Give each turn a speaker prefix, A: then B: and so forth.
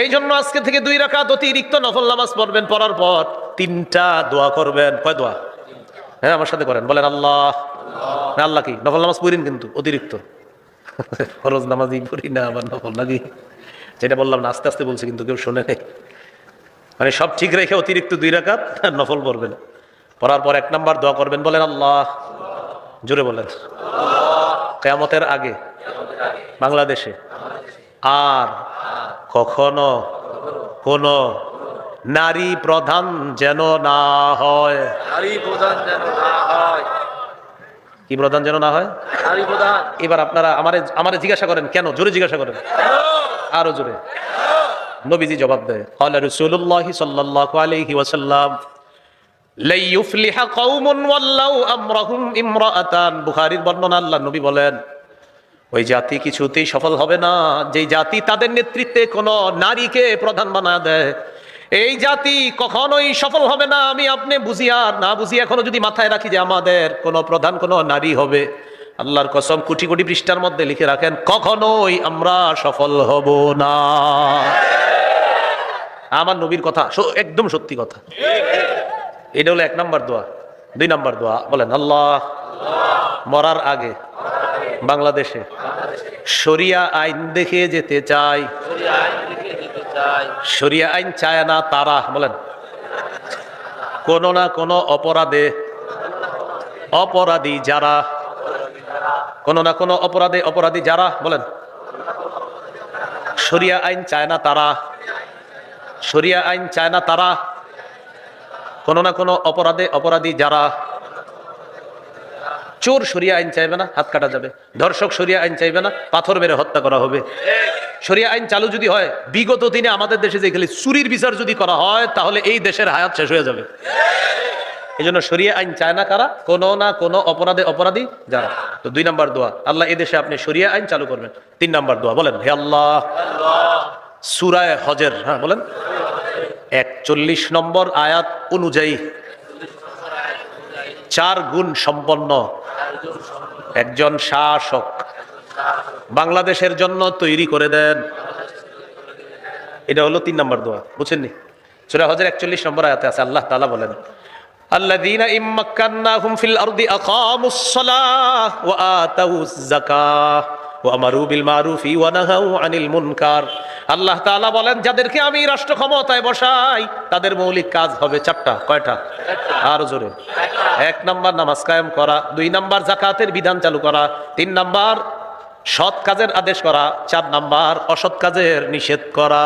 A: এই জন্য আজকে থেকে 2 রাকাত অতিরিক্ত নফল নামাজ পড়বেন, পড়ার পর 3টা দোয়া করবেন। কয় দোয়া? হ্যাঁ, আমার সাথে করেন, বলেন আল্লাহ। না, আল্লাহ কি? নফল নামাজ পড়েন কিন্তু অতিরিক্ত, ফরজ নামাজই পড়ি না আবার নফল নাকি? যেটা বললাম না, আস্তে আস্তে বলছি কিন্তু কেউ শোনে নাই। মানে সব ঠিক রেখে অতিরিক্ত 2 রাকাত নফল পড়বেন। পড়ার পর 1 নাম্বার দোয়া করবেন, বলেন আল্লাহ। জোরে বলেন। কিয়ামতের আগে বাংলাদেশে আর কখনো কোন নারী প্রধান যেন না হয়।
B: নারী প্রধান যেন না হয়।
A: কি প্রধান যেন না হয়?
B: নারী প্রধান।
A: এবার আপনারা আমারে জিজ্ঞাসা করেন কেন? জোরে জিজ্ঞাসা করেন, আরো জোরে। নবীজি জবাব দেয়, ক্বালা রাসূলুল্লাহ সাল্লাল্লাহু আলাইহি ওয়াসাল্লাম লা ইউফলিহা কওমুন ওয়াল্লাউ আমরাহুম ইমরাআতান। বুখারীর বর্ণনা, আল্লাহ নবী বলেন, ওই জাতি কিছুতেই সফল হবে না যেই জাতি তাদের নেতৃত্বে কোন নারীকে প্রধান বানায় দেয়। এই জাতি কখনোই সফল হবে না। আমি আপনি বুঝি আর না বুঝি এখনো যদি মাথায় রাখি যে আমাদের কোন প্রধান কোন নারী হবে, আল্লাহর কসম কোটি কোটি পৃষ্ঠার মধ্যে লিখে রাখেন, কখনোই আমরা সফল হব না। আমার নবীর কথা একদম সত্যি কথা। এটা হলো 1 নাম্বার দোয়া। 2 নাম্বার দোয়া, বলেন আল্লাহ। মরার আগে বাংলাদেশে শরিয়া আইন দেখে যেতে চাই। শরিয়া আইন চায় না তারা, বলেন, কোন না কোন অপরাধে অপরাধী যারা, কোন না কোন অপরাধে অপরাধী যারা, বলেন, শরিয়া আইন চায় না তারা। শরিয়া আইন চায় না তারা, কোন না কোন অপরাধে অপরাধী যারা। চোর শরিয়া আইন চাইবে না, হাত কাটা যাবে। ধর্ষক শরিয়া আইন চাইবে না, পাথর মেরে হত্যা করা হবে। শরিয়া আইন চালু যদি হয়, বিগত দিনে আমাদের দেশে যে খালি চুরির বিচার যদি করা হয়, তাহলে এই দেশের হায়াত শেষ হয়ে যাবে। এই জন্য শরিয়া আইন চায় না কারা? কোন না কোন অপরাধে অপরাধী যারা। তো 2 নাম্বার দোয়া, আল্লাহ এই দেশে আপনি শরিয়া আইন চালু করবেন। 3 নাম্বার দোয়া, বলেন, হে আল্লাহ। সূরা হজের, হ্যাঁ বলেন, 41 নম্বর আয়াত অনুযায়ী 4 গুণ সম্পন্ন একজন শাসক বাংলাদেশের জন্য তৈরি করে দেন। এটা হলো 3 নম্বর দোয়া, বুঝছেননি? সূরা হজের 41 নম্বর আয়াতে আছে, আল্লাহ তাআলা বলেন, আল্লাযীনা ইম্মাক্কান্নাহুম ফিল আরদি আকামুস সালাহ ওয়া আতাউয যাকাহ ওয়া আমারু বিল মারুফি ওয়া নাহাউ আনিল মুনকার। আল্লাহ তাআলা বলেন, যাদেরকে আমি রাষ্ট্র ক্ষমতায় বসাই তাদের মৌলিক কাজ হবে 4টা। কয়টা? আরো জোরে। 1 নাম্বার নামাজ কায়েম করা, 2 নাম্বার যাকাতের বিধান চালু করা, 3 নাম্বার সৎ কাজের আদেশ করা, 4 নাম্বার অসৎ কাজের নিষেধ করা।